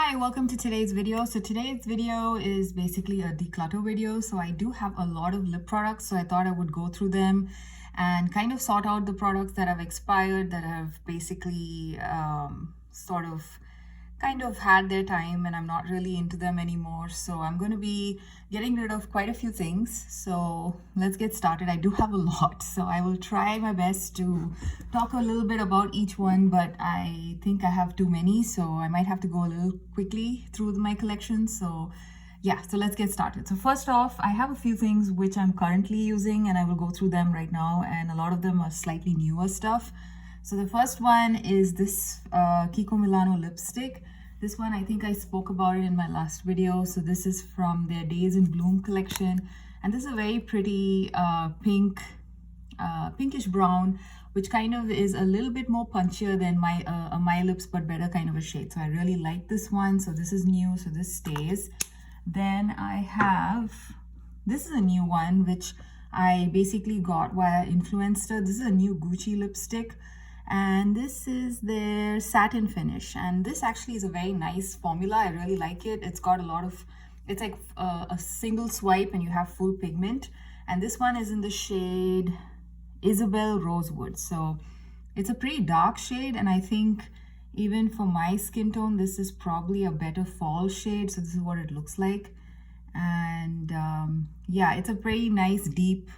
Hi, welcome to today's video. So today's video is basically a declutter video. So I do have a lot of lip products, so I thought I would go through them and kind of sort out the products that have expired, that have basically kind of had their time and I'm not really into them anymore. So I'm going to be getting rid of quite a few things. So let's get started. I do have a lot, so I will try my best to talk a little bit about each one, but I think I have too many, so I might have to go a little quickly through my collection. So yeah, so let's get started. So first off, I have a few things which I'm currently using and I will go through them right now, and a lot of them are slightly newer stuff. So the first one is this Kiko Milano lipstick. This one, I think I spoke about it in my last video. So this is from their Days in Bloom collection. And this is a very pretty pinkish brown, which kind of is a little bit more punchier than my lips, but better kind of a shade. So I really like this one. So this is new, so this stays. Then I have, this is a new one, which I basically got via Influencer. This is a new Gucci lipstick. And this is their satin finish, and this actually is a very nice formula. I really like it. It's got a lot of, it's like a single swipe and you have full pigment, and this one is in the shade Isabel Rosewood. So it's a pretty dark shade, and I think even for my skin tone this is probably a better fall shade. So this is what it looks like, and yeah, it's a pretty nice deep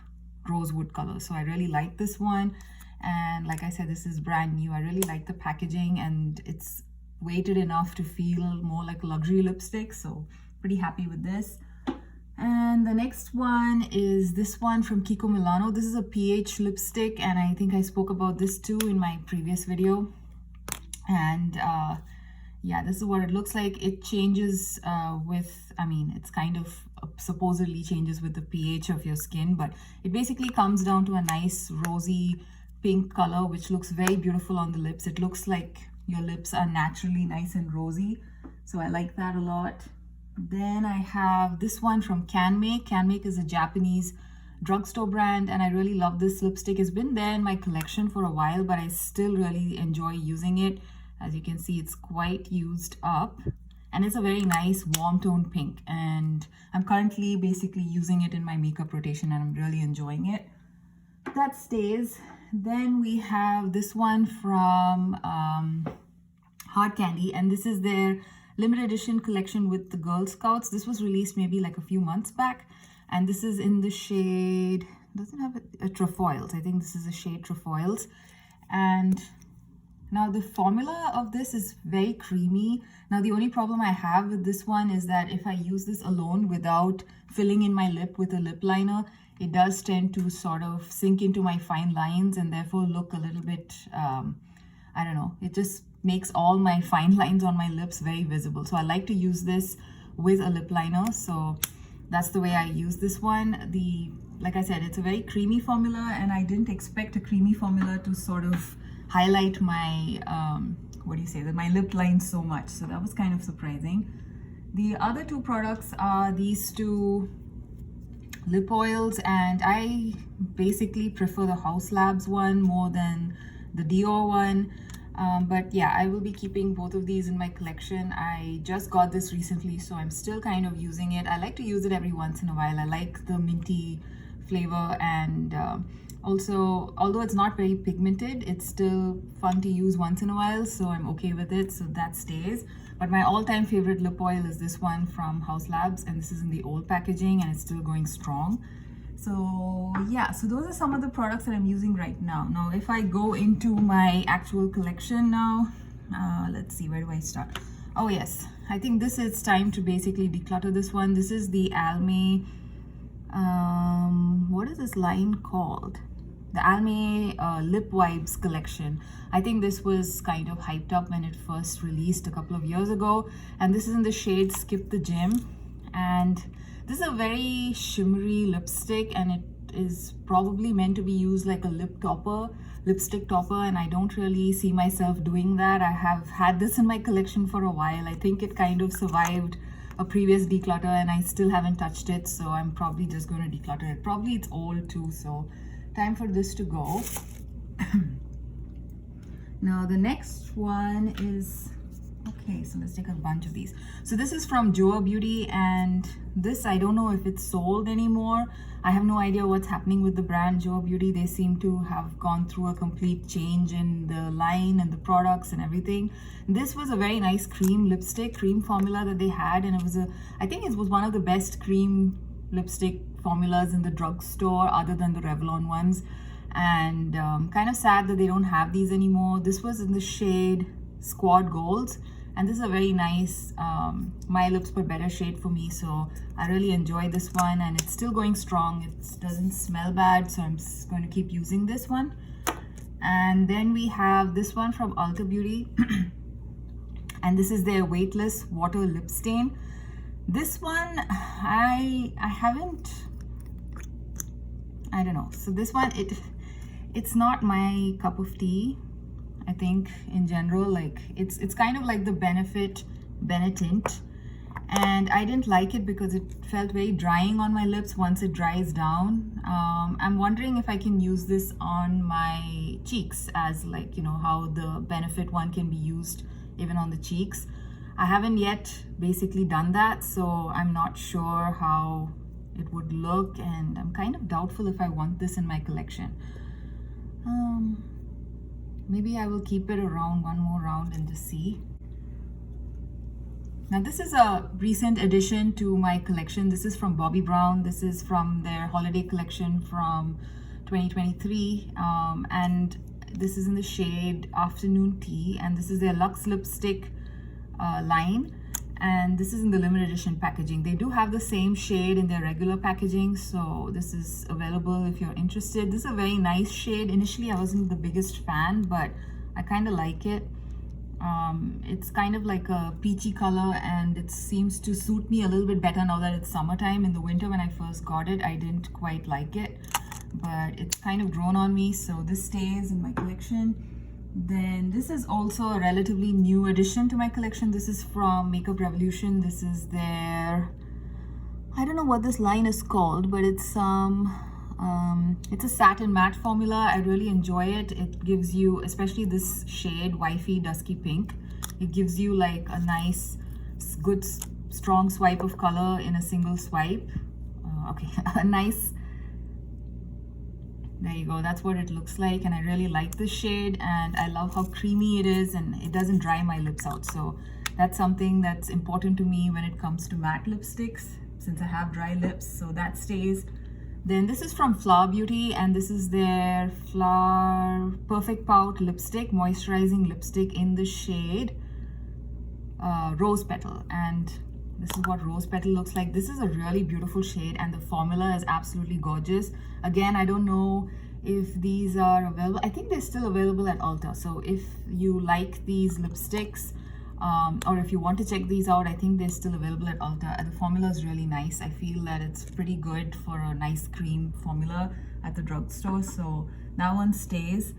rosewood color. So I really like this one. And like I said, this is brand new. I really like the packaging, and it's weighted enough to feel more like a luxury lipstick. So pretty happy with this. And the next one is this one from Kiko Milano. This is a PH lipstick, and I think I spoke about this too in my previous video. And yeah, this is what it looks like. It changes it's kind of supposedly changes with the pH of your skin, but it basically comes down to a nice rosy pink color, which looks very beautiful on the lips. It looks like your lips are naturally nice and rosy, so I like that a lot. Then I have this one from Canmake. Canmake is a Japanese drugstore brand, and I really love this lipstick. It's been there in my collection for a while, but I still really enjoy using it. As you can see, it's quite used up, and it's a very nice warm tone pink, and I'm currently basically using it in my makeup rotation, and I'm really enjoying it. That stays. Then we have this one from Hard Candy, and this is their limited edition collection with the Girl Scouts. This was released maybe like a few months back, and this is in the shade, doesn't have a Trefoils. I think this is a shade Trefoils. And now the formula of this is very creamy. Now the only problem I have with this one is that if I use this alone without filling in my lip with a lip liner, it does tend to sort of sink into my fine lines and therefore look a little bit, I don't know, it just makes all my fine lines on my lips very visible. So I like to use this with a lip liner. So that's the way I use this one. Like I said, it's a very creamy formula, and I didn't expect a creamy formula to sort of highlight my, my lip lines so much. So that was kind of surprising. The other two products are these two lip oils, and I basically prefer the House Labs one more than the Dior one, but yeah, I will be keeping both of these in my collection. I just got this recently, so I'm still kind of using it. I like to use it every once in a while. I like the minty flavor, and also, although it's not very pigmented, it's still fun to use once in a while, so I'm okay with it, so that stays. But my all-time favorite lip oil is this one from House Labs, and this is in the old packaging, and it's still going strong. So yeah, so those are some of the products that I'm using right now. Now, if I go into my actual collection now, let's see, where do I start? Oh yes, I think this is time to basically declutter this one. This is the Almay, what is this line called? The Almay Lip Vibes collection. I think this was kind of hyped up when it first released a couple of years ago, and this is in the shade Skip the Gym, and this is a very shimmery lipstick, and it is probably meant to be used like a lipstick topper, and I don't really see myself doing that. I have had this in my collection for a while. I think it kind of survived a previous declutter, and I still haven't touched it, so I'm probably just going to declutter it. Probably it's old too, so time for this to go. Now the next one is, okay, Okay, so let's take a bunch of these. So this is from Joa Beauty, and this, I don't know if it's sold anymore. I have no idea what's happening with the brand Joa Beauty. They seem to have gone through a complete change in the line and the products and everything. This was a very nice cream lipstick, cream formula that they had, and it was I think it was one of the best cream lipstick formulas in the drugstore other than the Revlon ones. And kind of sad that they don't have these anymore. This was in the shade Squad Golds, and this is a very nice My Lips But Better shade for me, so I really enjoy this one, and it's still going strong. It doesn't smell bad, so I'm just going to keep using this one. And then we have this one from Ulta Beauty and this is their Weightless Water Lip Stain. This one I don't know. So this one, it's not my cup of tea. I think in general, like it's kind of like the Benefit Benetint, and I didn't like it because it felt very drying on my lips once it dries down. I'm wondering if I can use this on my cheeks, as like, you know, how the Benefit one can be used even on the cheeks. I haven't yet basically done that, so I'm not sure how it would look, and I'm kind of doubtful if I want this in my collection. Maybe I will keep it around one more round and just see. Now this is a recent addition to my collection. This is from Bobbi Brown. This is from their holiday collection from 2023, and this is in the shade Afternoon Tea, and this is their Luxe Lipstick line, and this is in the limited edition packaging. They do have the same shade in their regular packaging, so this is available if you're interested. This is a very nice shade. Initially I wasn't the biggest fan, but I kind of like it. It's kind of like a peachy color, and it seems to suit me a little bit better now that it's summertime. In the winter when I first got it, I didn't quite like it, but it's kind of grown on me, so this stays in my collection. Then this is also a relatively new addition to my collection. This is from Makeup Revolution. This is their, I don't know what this line is called, but it's a satin matte formula. I really enjoy it. It gives you, especially this shade Wifey Dusky Pink, it gives you like a nice, good, strong swipe of color in a single swipe. A nice, there you go, that's what it looks like, and I really like this shade, and I love how creamy it is, and it doesn't dry my lips out. So that's something that's important to me when it comes to matte lipsticks, since I have dry lips, so that stays. Then this is from Flower Beauty, and this is their Flower Perfect Pout lipstick, moisturizing lipstick in the shade Rose Petal, and this is what Rose Petal looks like. This is a really beautiful shade, and the formula is absolutely gorgeous. Again, I don't know if these are available. I think they're still available at Ulta. So if you like these lipsticks, or if you want to check these out, I think they're still available at Ulta. The formula is really nice. I feel that it's pretty good for a nice cream formula at the drugstore. So that one stays.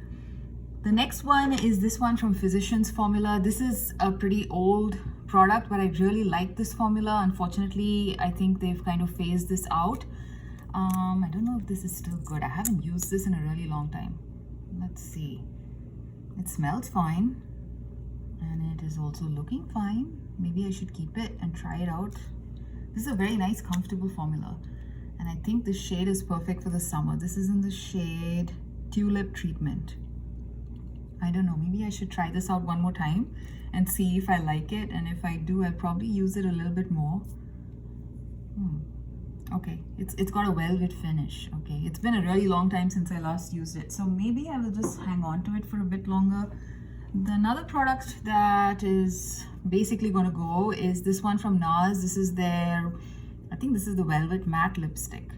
The next one is this one from Physicians Formula. This is a pretty old product, but I really like this formula. Unfortunately, I think they've kind of phased this out. I don't know if this is still good. I haven't used this in a really long time. Let's see. It smells fine, and it is also looking fine. Maybe I should keep it and try it out. This is a very nice, comfortable formula, and I think this shade is perfect for the summer. This is in the shade Tulip Treatment. I don't know, maybe I should try this out one more time and see if I like it, and if I do, I'll probably use it a little bit more. Okay, it's got a velvet finish. Okay, it's been a really long time since I last used it, so maybe I will just hang on to it for a bit longer. Another product that is basically going to go is this one from NARS. This is their, I think this is the Velvet Matte Lipstick.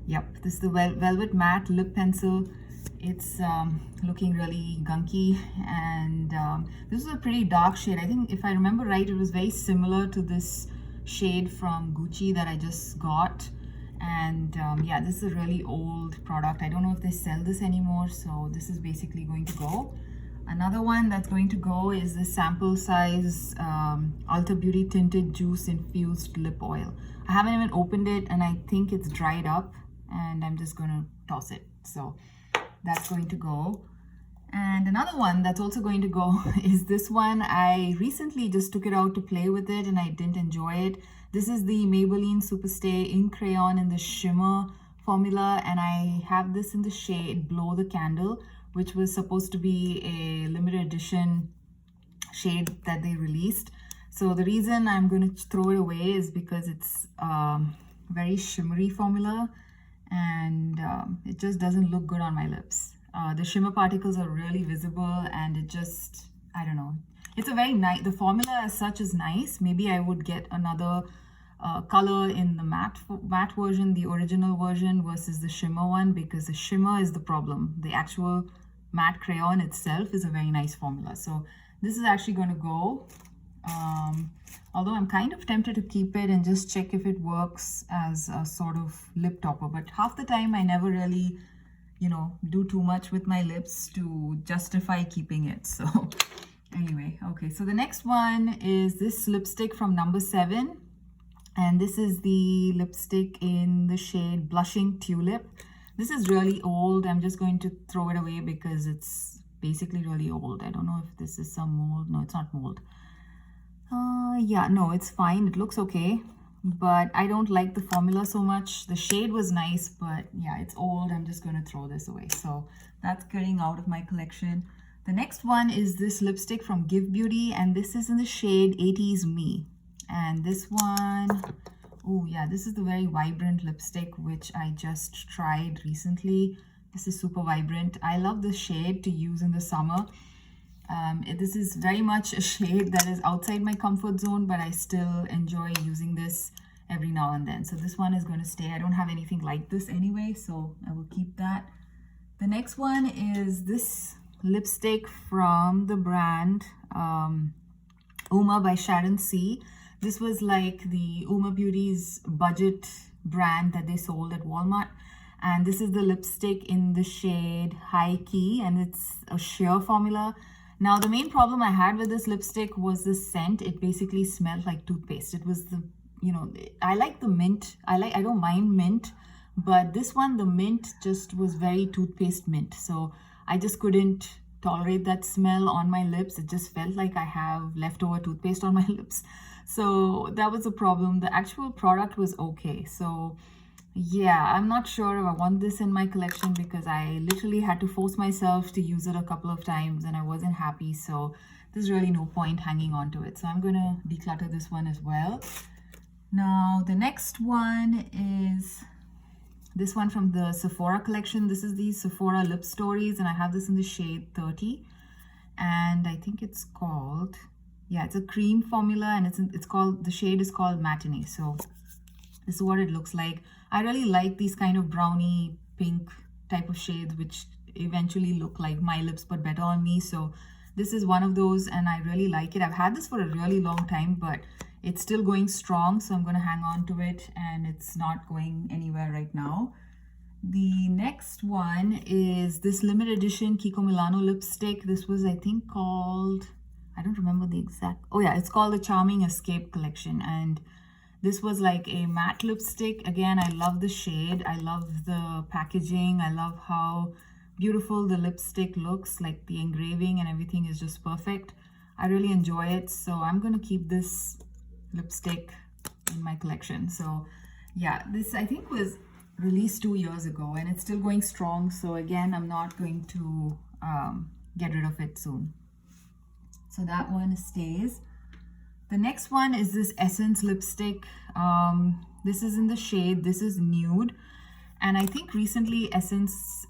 Yep, this is the Velvet Matte Lip Pencil. It's looking really gunky, and this is a pretty dark shade. I think if I remember right, it was very similar to this shade from Gucci that I just got. And yeah, this is a really old product. I don't know if they sell this anymore, so this is basically going to go. Another one that's going to go is the sample size Ulta Beauty Tinted Juice Infused Lip Oil. I haven't even opened it, and I think it's dried up, and I'm just going to toss it. So that's going to go. And another one that's also going to go is this one. I recently just took it out to play with it and I didn't enjoy it. This is the Maybelline Superstay Ink Crayon in the shimmer formula, and I have this in the shade Blow the Candle, which was supposed to be a limited edition shade that they released. So the reason I'm going to throw it away is because it's very shimmery formula, and it just doesn't look good on my lips. The shimmer particles are really visible, and it just, I don't know. It's a very nice, the formula as such is nice. Maybe I would get another color in the matte version, the original version, versus the shimmer one, because the shimmer is the problem. The actual matte crayon itself is a very nice formula. So this is actually going to go. Although I'm kind of tempted to keep it and just check if it works as a sort of lip topper, but half the time I never really, you know, do too much with my lips to justify keeping it. So anyway, okay, so the next one is this lipstick from number 7, and this is the lipstick in the shade Blushing Tulip. This is really old. I'm just going to throw it away because it's basically really old. I don't know if this is some mold. No, it's not mold. Yeah, no, it's fine. It looks okay, but I don't like the formula so much. The shade was nice, but yeah, it's old. I'm just going to throw this away. So that's getting out of my collection. The next one is this lipstick from Give Beauty, and this is in the shade 80s Me. And this one, oh yeah, this is the very vibrant lipstick, which I just tried recently. This is super vibrant. I love this shade to use in the summer. This is very much a shade that is outside my comfort zone, but I still enjoy using this every now and then. So this one is going to stay. I don't have anything like this anyway, so I will keep that. The next one is this lipstick from the brand Uma by Sharon C. This was like the Uma Beauty's budget brand that they sold at Walmart. And this is the lipstick in the shade High Key, and it's a sheer formula. Now, the main problem I had with this lipstick was the scent. It basically smelled like toothpaste. It was the, you know, I like the mint. I don't mind mint, but this one, the mint just was very toothpaste mint. So I just couldn't tolerate that smell on my lips. It just felt like I have leftover toothpaste on my lips. So that was a problem. The actual product was okay. So yeah, I'm not sure if I want this in my collection because I literally had to force myself to use it a couple of times and I wasn't happy. So there's really no point hanging on to it. So I'm going to declutter this one as well. Now, the next one is this one from the Sephora collection. This is the Sephora Lip Stories, and I have this in the shade 30. And I think it's called, yeah, it's a cream formula, and it's called, the shade is called Matinee. So this is what it looks like. I really like these kind of brownie pink type of shades, which eventually look like my lips but better on me. So this is one of those, and I really like it. I've had this for a really long time, but it's still going strong, so I'm going to hang on to it, and it's not going anywhere right now. The next one is this limited edition Kiko Milano lipstick. This was, I think, called, I don't remember the exact, oh yeah, it's called the Charming Escape collection, and this was like a matte lipstick. Again, I love the shade. I love the packaging. I love how beautiful the lipstick looks. Like the engraving and everything is just perfect. I really enjoy it. So I'm going to keep this lipstick in my collection. So yeah, this I think was released 2 years ago and it's still going strong. So again, I'm not going to get rid of it soon. So that one stays. The next one is this Essence lipstick. This is in the shade, this is Nude. And I think recently Essence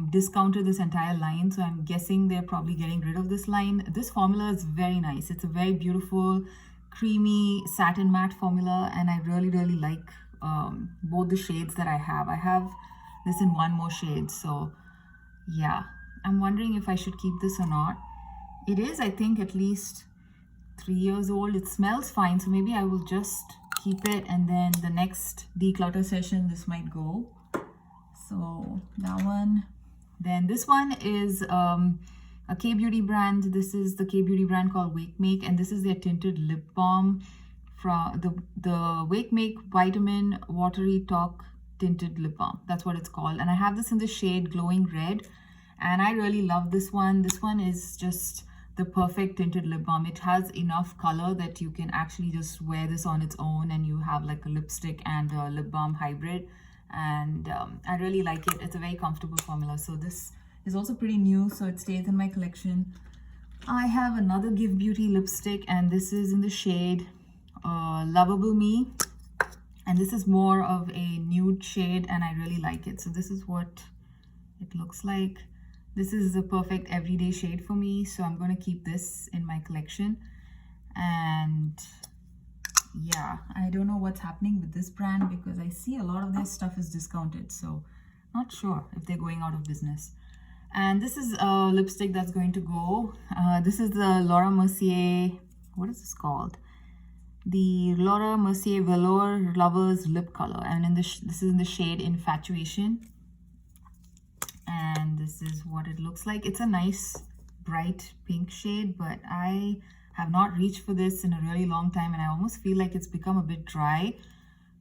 discounted this entire line. So I'm guessing they're probably getting rid of this line. This formula is very nice. It's a very beautiful, creamy satin matte formula. And I really, really like both the shades that I have. I have this in one more shade. So yeah, I'm wondering if I should keep this or not. It is, I think, at least 3 years old. It smells fine, so maybe I will just keep it, and then the next declutter session this might go. So that one. Then this one is a K-beauty brand. This is the K-beauty brand called Wake Make, and this is their tinted lip balm from the Wake Make Vitamin Watery Talk Tinted Lip Balm. That's what it's called, and I have this in the shade Glowing Red. And I really love this one. This one is just the perfect tinted lip balm. It has enough color that you can actually just wear this on its own and you have like a lipstick and a lip balm hybrid. And I really like it. It's a very comfortable formula. So this is also pretty new, so it stays in my collection. I have another Give Beauty lipstick, and this is in the shade Lovable Me. And this is more of a nude shade, and I really like it. So this is what it looks like. This is the perfect everyday shade for me, so I'm going to keep this in my collection. And yeah, I don't know what's happening with this brand because I see a lot of their stuff is discounted, so not sure if they're going out of business. And this is a lipstick that's going to go. This is the Laura Mercier, what is this called? The Laura Mercier Velour Lovers Lip Color, and in this is in the shade Infatuation. And this is what it looks like. It's a nice bright pink shade, but I have not reached for this in a really long time, and I almost feel like it's become a bit dry,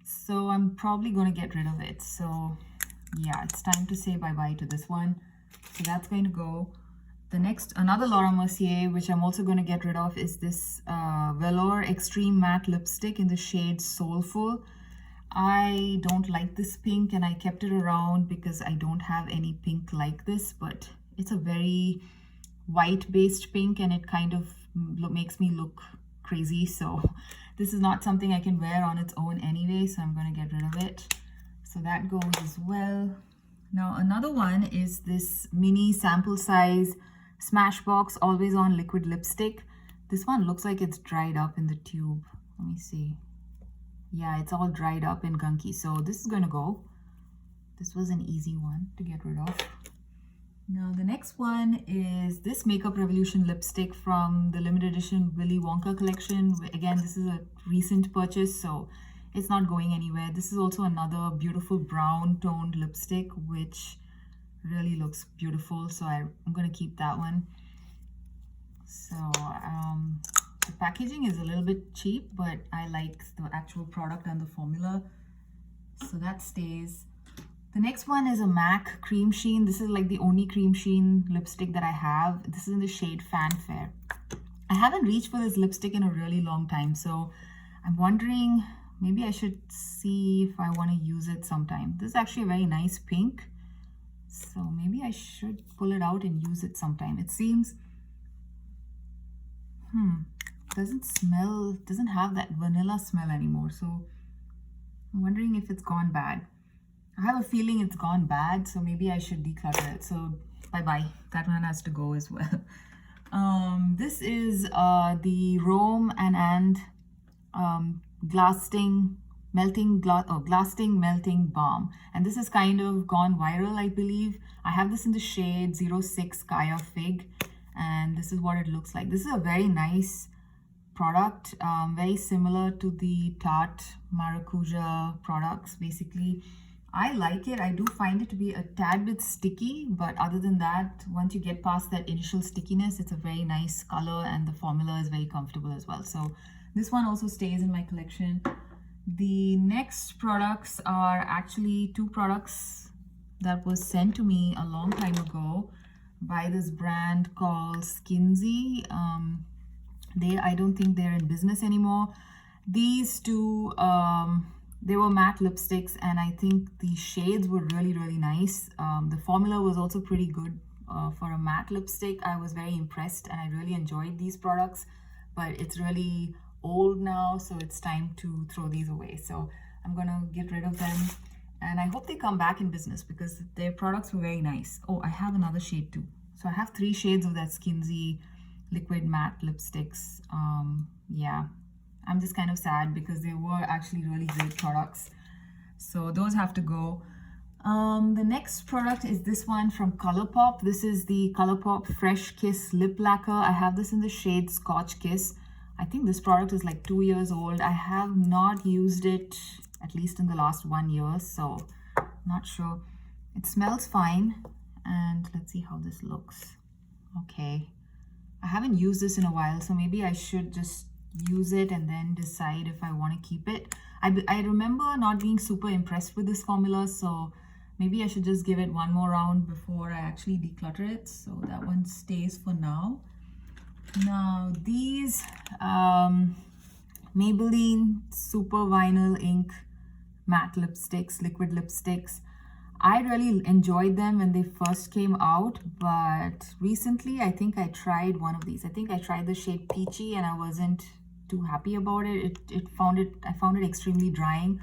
so I'm probably going to get rid of it. So yeah, it's time to say bye-bye to this one. So that's going to go. The next, another Laura Mercier, which I'm also going to get rid of, is this Velour Extreme Matte Lipstick in the shade Soulful. I don't like this pink, and I kept it around because I don't have any pink like this, but it's a very white-based pink, and it kind of makes me look crazy. So this is not something I can wear on its own anyway, so I'm going to get rid of it. So that goes as well. Now another one is this mini sample size Smashbox Always On Liquid Lipstick. This one looks like it's dried up in the tube. Let me see. Yeah, it's all dried up and gunky. So this is going to go. This was an easy one to get rid of. Now the next one is this Makeup Revolution lipstick from the limited edition Willy Wonka collection. Again, this is a recent purchase, so it's not going anywhere. This is also another beautiful brown toned lipstick, which really looks beautiful. So I'm going to keep that one. So the packaging is a little bit cheap, but I like the actual product and the formula. So that stays. The next one is a MAC Cream Sheen. This is like the only cream sheen lipstick that I have. This is in the shade Fanfare. I haven't reached for this lipstick in a really long time, so I'm wondering maybe I should see if I want to use it sometime. This is actually a very nice pink, so maybe I should pull it out and use it sometime. It seems doesn't have that vanilla smell anymore, so I'm wondering if it's gone bad. I have a feeling it's gone bad, so maybe I should declutter it. So bye-bye. That one has to go as well. This is the Rome and Glasting Melting Balm. And this is kind of gone viral, I believe. I have this in the shade 06 Kaya Fig. And this is what it looks like. This is a very nice product. Very similar to the Tarte Maracuja products, basically. I like it. I do find it to be a tad bit sticky, but other than that, once you get past that initial stickiness, it's a very nice color and the formula is very comfortable as well. So this one also stays in my collection. The next products are actually two products that was sent to me a long time ago by this brand called Skinsy. I don't think they're in business anymore. These two, they were matte lipsticks, and I think the shades were really, really nice. The formula was also pretty good for a matte lipstick. I was very impressed and I really enjoyed these products, but it's really old now, so it's time to throw these away. So I'm gonna get rid of them, and I hope they come back in business because their products were very nice. Oh, I have another shade too. So I have 3 shades of that Skinsy liquid matte lipsticks. Yeah, I'm just kind of sad because they were actually really great products. So those have to go. The next product is this one from ColourPop. This is the ColourPop Fresh Kiss Lip Lacquer. I have this in the shade Scotch Kiss. I think this product is like 2 years old. I have not used it at least in the last 1 year, so not sure. It smells fine, and let's see how this looks. Okay, I haven't used this in a while, so maybe I should just use it and then decide if I want to keep it. I remember not being super impressed with this formula, so Maybe I should just give it one more round before I actually declutter it. So that one stays for now. Now these Maybelline Super Vinyl Ink matte lipsticks, liquid lipsticks. I really enjoyed them when they first came out, but recently I think I tried one of these. I think I tried the shade Peachy and I wasn't too happy about it. I found it extremely drying.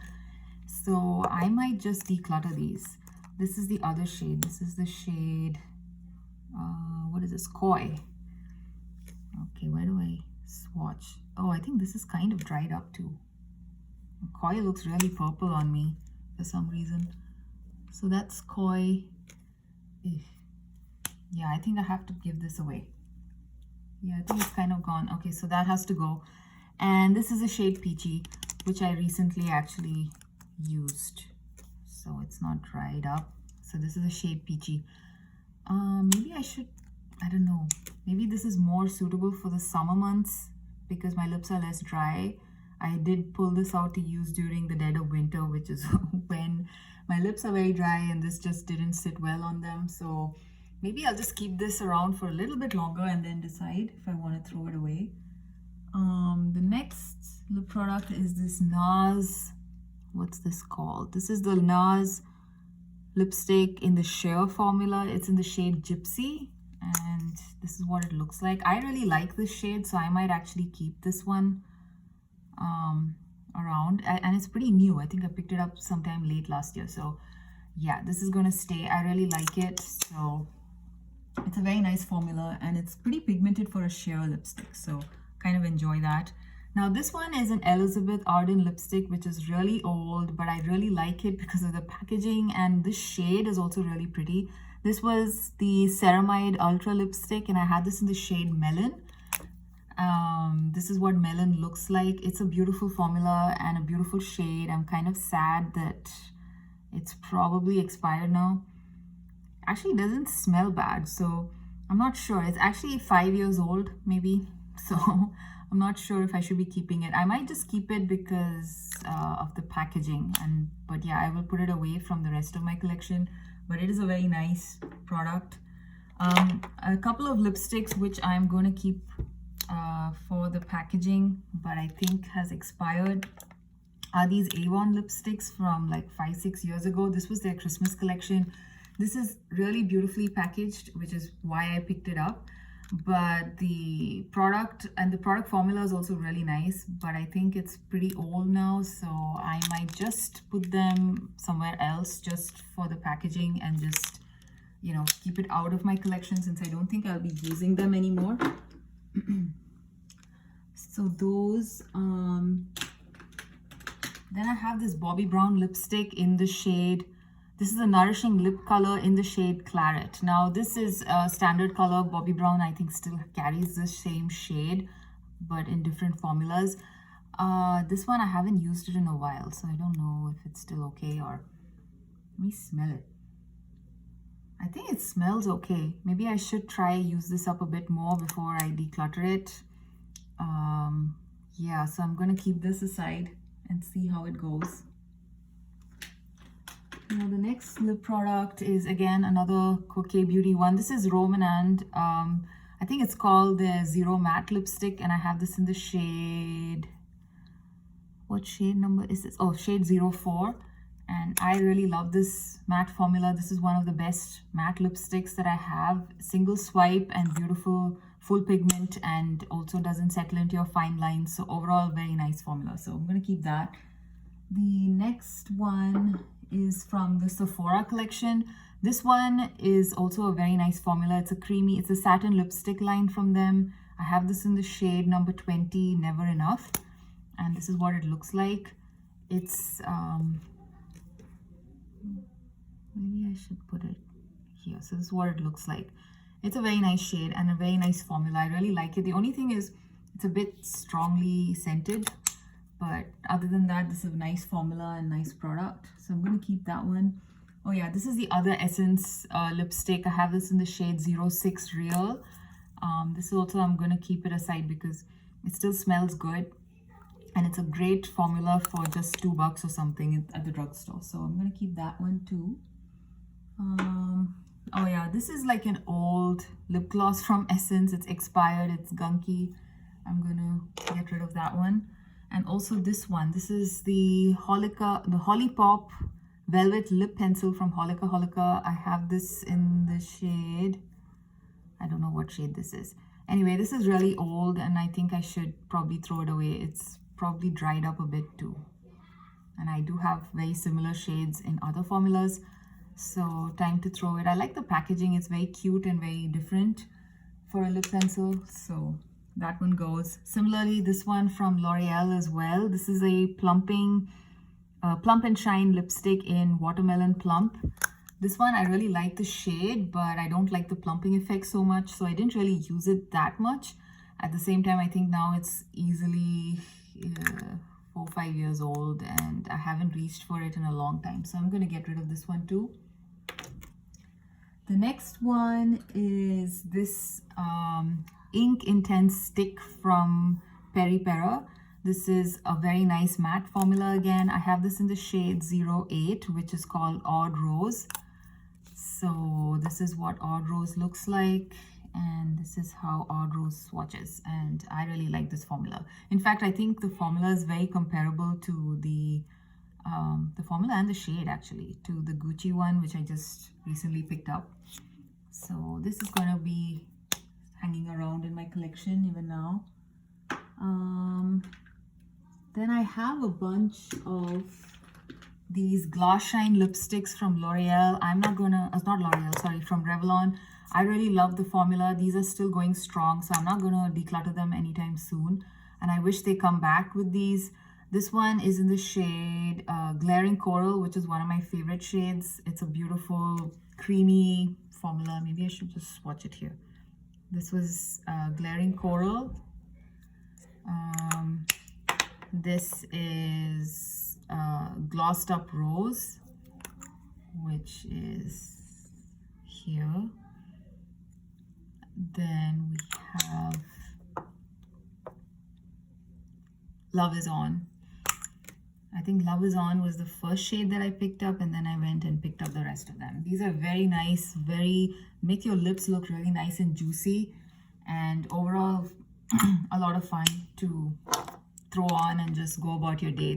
So I might just declutter these. This is the other shade. This is the shade, what is this? Koi. Okay, where do I swatch? Oh, I think this is kind of dried up too. Koi looks really purple on me for some reason. So that's Koi. Yeah, I think I have to give this away. Yeah, I think it's kind of gone. Okay, so that has to go. And this is a shade Peachy, which I recently actually used. So it's not dried up. So this is a shade Peachy. Maybe I should, I don't know. Maybe this is more suitable for the summer months because my lips are less dry. I did pull this out to use during the dead of winter, which is when my lips are very dry and this just didn't sit well on them. So maybe I'll just keep this around for a little bit longer and then decide if I want to throw it away. The next lip product is this NARS, what's this called? This is the NARS lipstick in the sheer formula. It's in the shade Gypsy and this is what it looks like. I really like this shade, so I might actually keep this one around, and it's pretty new. I think I picked it up sometime late last year, so yeah, this is gonna stay. I really like it. So it's a very nice formula and it's pretty pigmented for a sheer lipstick, so kind of enjoy that. Now this one is an Elizabeth Arden lipstick, which is really old, but I really like it because of the packaging, and this shade is also really pretty. This was the Ceramide Ultra lipstick and I had this in the shade Melon. This is what Melon looks like. It's a beautiful formula and a beautiful shade. I'm kind of sad that it's probably expired now. Actually, it doesn't smell bad, so I'm not sure. It's actually 5 years old, maybe. So I'm not sure if I should be keeping it. I might just keep it because of the packaging. But yeah, I will put it away from the rest of my collection. But it is a very nice product. A couple of lipsticks which I'm going to keep for the packaging, but I think has expired, are these Avon lipsticks from like 5-6 years ago. This was their Christmas collection. This is really beautifully packaged, which is why I picked it up. But the product and the product formula is also really nice, but I think it's pretty old now, so I might just put them somewhere else just for the packaging and just, you know, keep it out of my collection since I don't think I'll be using them anymore. So those, then I have this Bobbi Brown lipstick in the shade, this is a Nourishing Lip color in the shade Claret. Now this is a standard color. Bobbi Brown I think still carries the same shade, but in different formulas. This one I haven't used it in a while, so I don't know if it's still okay, or let me smell it. I think it smells okay. Maybe I should try use this up a bit more before I declutter it. Yeah, so I'm going to keep this aside and see how it goes. Now the next lip product is again another K Beauty one. This is Roman and I think it's called the Zero Matte lipstick, and I have this in the shade, what shade number is this? Oh, shade 04. And I really love this matte formula. This is one of the best matte lipsticks that I have. Single swipe and beautiful full pigment, and also doesn't settle into your fine lines. So overall, very nice formula. So I'm going to keep that. The next one is from the Sephora collection. This one is also a very nice formula. It's a satin lipstick line from them. I have this in the shade number 20, Never Enough. And this is what it looks like. It's, maybe I should put it here. So this is what it looks like. It's a very nice shade and a very nice formula. I really like it. The only thing is it's a bit strongly scented, but other than that, this is a nice formula and nice product. So I'm going to keep that one. Oh yeah, this is the other Essence lipstick. I have this in the shade 06 Real. This is also, I'm going to keep it aside because it still smells good. And it's a great formula for just $2 or something at the drugstore. So I'm going to keep that one too. Oh yeah, this is like an old lip gloss from Essence. It's expired, it's gunky. I'm gonna get rid of that one. And also this one, this is the Holly Pop Velvet Lip Pencil from Holika. I have this in the shade, I don't know what shade this is. Anyway, this is really old and I think I should probably throw it away. It's probably dried up a bit too. And I do have very similar shades in other formulas, so time to throw it. I like the packaging, it's very cute and very different for a lip pencil, so that one goes. Similarly, this one from L'Oreal as well. This is a Plump and Shine lipstick in Watermelon Plump. This one I really like the shade, but I don't like the plumping effect so much, so I didn't really use it that much. At the same time, I think now it's easily 4 or 5 years old and I haven't reached for it in a long time, so I'm going to get rid of this one too. The next one is this Ink Intense Stick from Peri Pera. This is a very nice matte formula again. I have this in the shade 08, which is called Odd Rose. So this is what Odd Rose looks like, and this is how Odd Rose swatches, and I really like this formula. In fact, I think the formula is very comparable to the formula and the shade actually to the Gucci one, which I just recently picked up. So this is going to be hanging around in my collection even now. Then I have a bunch of these Gloss Shine lipsticks from L'Oreal. Not L'Oreal, sorry, from Revlon. I really love the formula. These are still going strong, so I'm not going to declutter them anytime soon. And I wish they come back with these. This one is in the shade Glaring Coral, which is one of my favorite shades. It's a beautiful, creamy formula. Maybe I should just swatch it here. This was Glaring Coral. This is Glossed Up Rose, which is here. Then we have Love Is On. I think Love Is On was the first shade that I picked up, and then I went and picked up the rest of them. These are very nice, make your lips look really nice and juicy, and overall a lot of fun to throw on and just go about your day.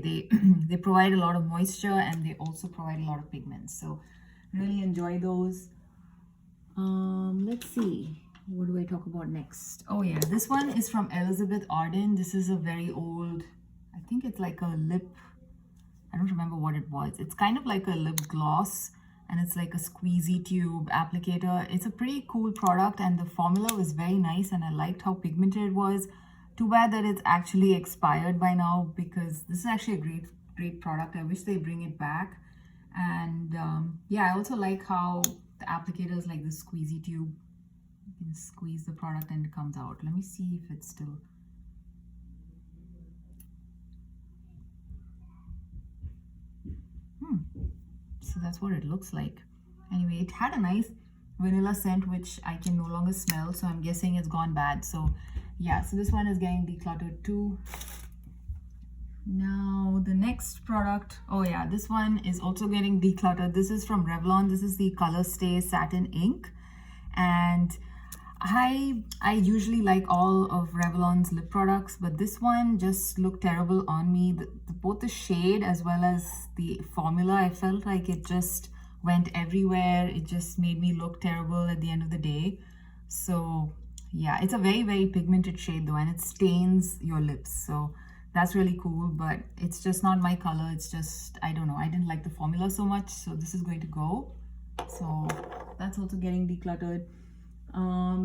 They provide a lot of moisture and they also provide a lot of pigments, so really enjoy those. Let's see, what do I talk about next? Oh yeah, this one is from Elizabeth Arden. This is a very old, I think it's like a lip, I don't remember what it was. It's kind of like a lip gloss, and it's like a squeezy tube applicator. It's a pretty cool product, and the formula was very nice, and I liked how pigmented it was. Too bad that it's actually expired by now, because this is actually a great product. I wish they bring it back. And yeah, I also like how the applicator is like this squeezy tube. You can squeeze the product and it comes out. Let me see if it's still... So that's what it looks like. Anyway, it had a nice vanilla scent, which I can no longer smell, so I'm guessing it's gone bad. So yeah, so this one is getting decluttered too. Now the next product, oh yeah, this one is also getting decluttered. This is from Revlon. This is the Color Stay Satin Ink, and I usually like all of Revlon's lip products, but this one just looked terrible on me. Both the shade as well as the formula, I felt like it just went everywhere. It just made me look terrible at the end of the day. So yeah, it's a very pigmented shade though, and it stains your lips, so that's really cool, but it's just not my color. It's just, I don't know, I didn't like the formula so much, so this is going to go. So that's also getting decluttered.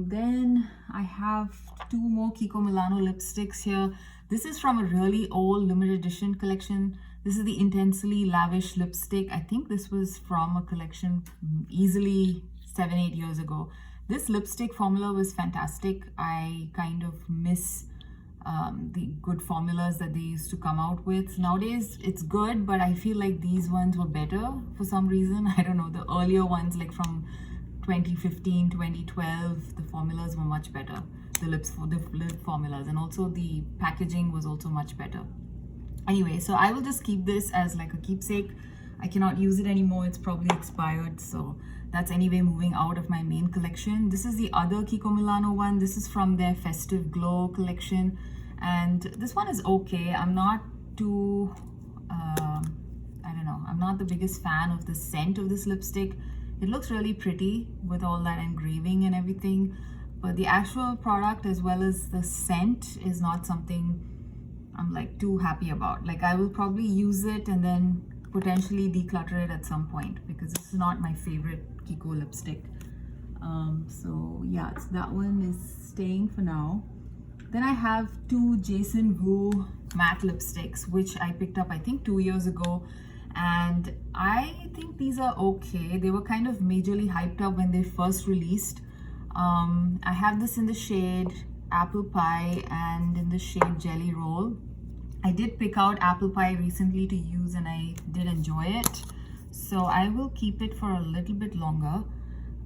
Then I have two more Kiko Milano lipsticks here. This is from a really old limited edition collection. This is the Intensely Lavish lipstick. I think this was from a collection easily 7-8 years ago. This lipstick formula was fantastic. I kind of miss the good formulas that they used to come out with. Nowadays it's good, but I feel like these ones were better for some reason. I don't know, the earlier ones like from 2015, 2012, the formulas were much better. The lip formulas, and also the packaging was also much better. Anyway, so I will just keep this as like a keepsake. I cannot use it anymore. It's probably expired. So that's anyway moving out of my main collection. This is the other Kiko Milano one. This is from their Festive Glow collection, and this one is okay. I'm not too I don't know, I'm not the biggest fan of the scent of this lipstick. It looks really pretty with all that engraving and everything, but the actual product as well as the scent is not something I'm like too happy about. Like, I will probably use it and then potentially declutter it at some point because it's not my favorite Kiko lipstick. So yeah, that one is staying for now. Then I have two Jason Wu matte lipsticks, which I picked up I think 2 years ago, and I think these are okay. They were kind of majorly hyped up when they first released. I have this in the shade Apple Pie and in the shade Jelly Roll. I did pick out Apple Pie recently to use and I did enjoy it, so I will keep it for a little bit longer.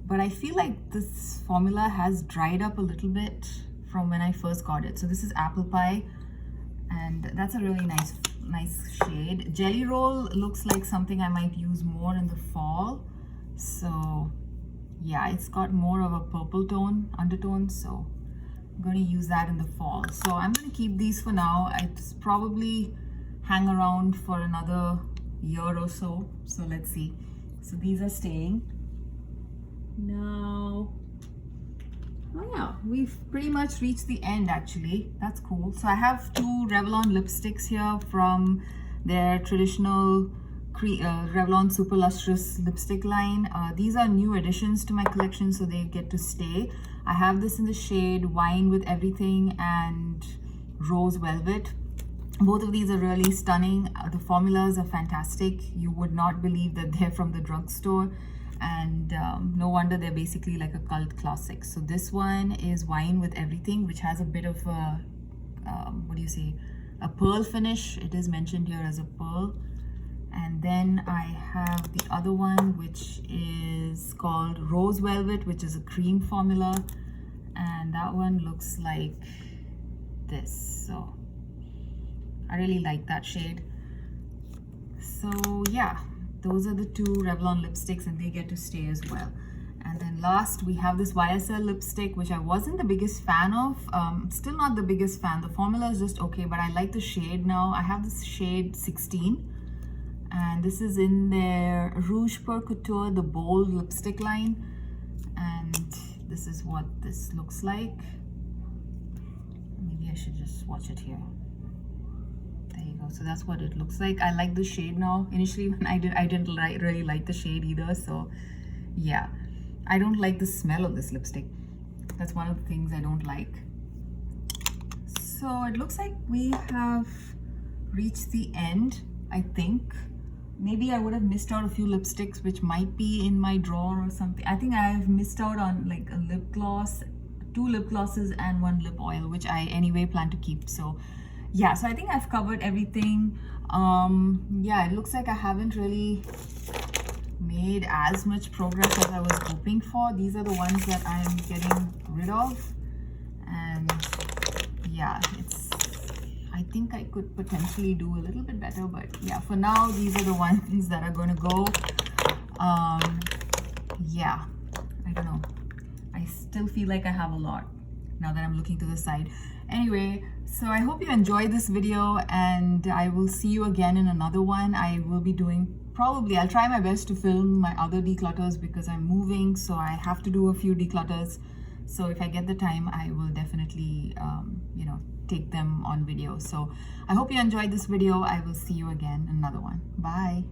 But I feel like this formula has dried up a little bit from when I first got it. So this is Apple Pie, and that's a really nice shade. Jelly Roll looks like something I might use more in the fall. So yeah, it's got more of a purple tone, undertone, so I'm going to use that in the fall. So I'm going to keep these for now. It's probably hang around for another year or so. So let's see. So these are staying. Now, oh yeah, we've pretty much reached the end actually. That's cool. So I have two Revlon lipsticks here from their traditional Revlon Super Lustrous lipstick line. These are new additions to my collection, so they get to stay. I have this in the shade Wine with Everything and Rose Velvet. Both of these are really stunning. The formulas are fantastic. You would not believe that they're from the drugstore, and no wonder they're basically like a cult classic. So this one is Wine with Everything, which has a bit of a what do you say, a pearl finish. It is mentioned here as a pearl. And then I have the other one, which is called Rose Velvet, which is a cream formula, and that one looks like this. So I really like that shade. So yeah, those are the two Revlon lipsticks, and they get to stay as well. And then last, we have this YSL lipstick, which I wasn't the biggest fan of. Still not the biggest fan. The formula is just okay, but I like the shade now. I have this shade 16. And this is in their Rouge Per Couture, the bold lipstick line. And this is what this looks like. Maybe I should just swatch it here. There you go. So that's what it looks like. I like the shade now. Initially when I didn't really like the shade either. So yeah, I don't like the smell of this lipstick. That's one of the things I don't like. So it looks like we have reached the end, I think. Maybe I would have missed out a few lipsticks which might be in my drawer or something. I think I've missed out on like a lip gloss, 2 lip glosses and 1 lip oil, which I anyway plan to keep. So yeah, so I think I've covered everything. Yeah, it looks like I haven't really made as much progress as I was hoping for. These are the ones that I'm getting rid of. And yeah, I think I could potentially do a little bit better, but yeah, for now these are the ones that are going to go. Yeah, I don't know, I still feel like I have a lot now that I'm looking to the side. Anyway, so I hope you enjoyed this video, and I will see you again in another one. I will be doing, probably I'll try my best to film my other declutters because I'm moving, so I have to do a few declutters. So if I get the time, I will definitely you know, take them on video. So I hope you enjoyed this video. I will see you again in another one. Bye.